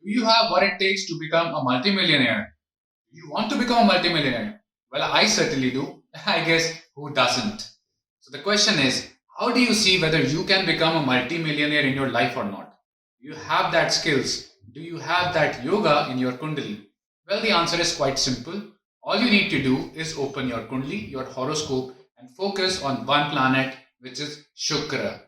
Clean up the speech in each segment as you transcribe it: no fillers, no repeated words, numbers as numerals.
Do you have what it takes to become a multimillionaire? Do you want to become a multimillionaire? Well, I certainly do. I guess who doesn't? So the question is, how do you see whether you can become a multimillionaire in your life or not? Do you have that skills? Do you have that yoga in your kundali? Well, the answer is quite simple. All you need to do is open your kundali, your horoscope, and focus on one planet, which is Shukra,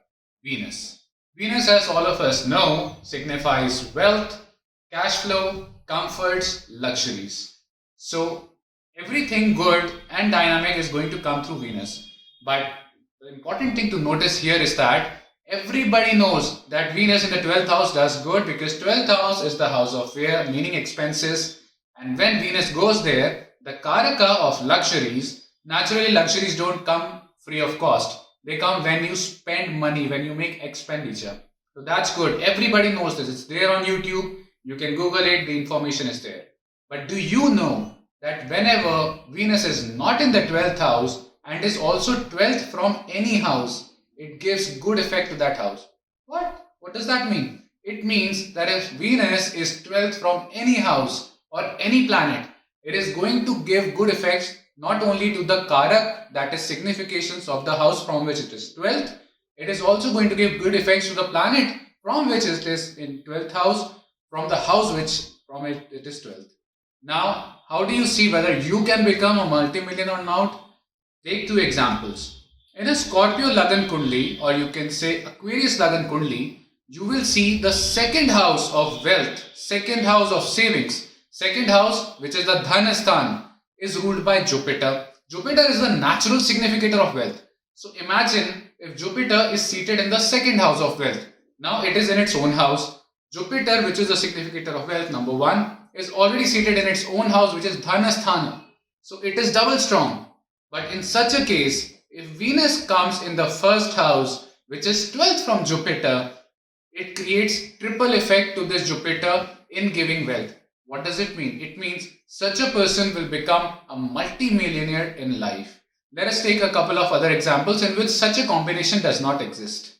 Venus. Venus, as all of us know, signifies wealth, cash flow, comforts, luxuries. So everything good and dynamic is going to come through Venus. But the important thing to notice here is that everybody knows that Venus in the 12th house does good because 12th house is the house of fear, meaning expenses. And when Venus goes there, the Karaka of luxuries, naturally luxuries don't come free of cost. They come when you spend money, when you make expenditure. So that's good. Everybody knows this. It's there on YouTube. You can Google it, the information is there. But do you know that whenever Venus is not in the 12th house and is also 12th from any house, it gives good effect to that house? What? What does that mean? It means that if Venus is 12th from any house or any planet, it is going to give good effects not only to the Karak, that is significations of the house from which it is 12th, it is also going to give good effects to the planet from which it is in 12th house, from the house which from it is 12th. Now, how do you see whether you can become a multimillionaire or not? Take two examples. In a Scorpio Lagan Kundli, or you can say Aquarius Lagan Kundli, you will see the second house of wealth, second house of savings, second house, which is the Dhanasthan, is ruled by Jupiter. Jupiter is the natural significator of wealth. So imagine if Jupiter is seated in the second house of wealth. Now it is in its own house. Jupiter, which is the significator of wealth, number one, is already seated in its own house, which is Dhanasthana. So it is double strong. But in such a case, if Venus comes in the first house, which is 12th from Jupiter, it creates triple effect to this Jupiter in giving wealth. What does it mean? It means such a person will become a multi-millionaire in life. Let us take a couple of other examples in which such a combination does not exist.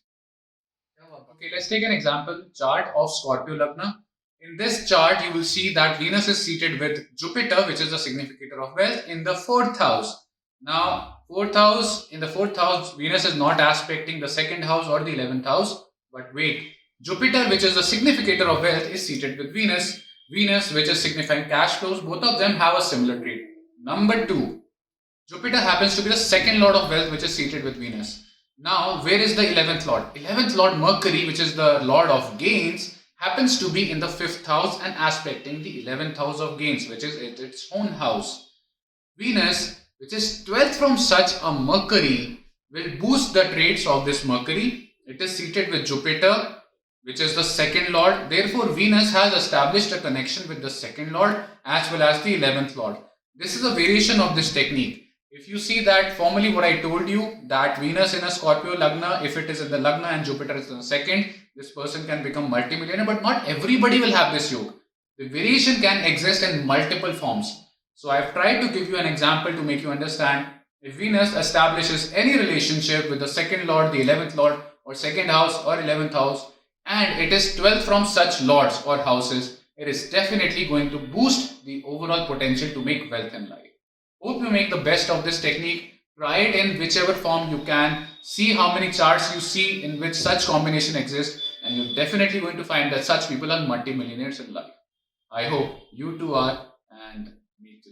Okay, let's take an example chart of Scorpio Lagna. In this chart, you will see that Venus is seated with Jupiter, which is the significator of wealth, in the fourth house. Now, in the fourth house, Venus is not aspecting the second house or the 11th house. But wait, Jupiter, which is the significator of wealth, is seated with Venus. Venus, which is signifying cash flows, both of them have a similar trait. Number two, Jupiter happens to be the second lord of wealth, which is seated with Venus. Now, where is the 11th lord? 11th lord Mercury, which is the lord of gains, happens to be in the 5th house and aspecting the 11th house of gains, which is its own house. Venus, which is 12th from such a Mercury, will boost the traits of this Mercury. It is seated with Jupiter, which is the second lord. Therefore, Venus has established a connection with the second lord as well as the 11th lord. This is a variation of this technique. If you see that formally what I told you, that Venus in a Scorpio Lagna, if it is in the Lagna and Jupiter is in the second, this person can become multimillionaire, but not everybody will have this yoga. The variation can exist in multiple forms. So I've tried to give you an example to make you understand. If Venus establishes any relationship with the second lord, the 11th lord, or second house or 11th house, and it is 12th from such lords or houses, it is definitely going to boost the overall potential to make wealth in life. Hope you make the best of this technique. Try it in whichever form you can. See how many charts you see in which such combination exists, and you're definitely going to find that such people are multimillionaires in life. I hope you too are, and meet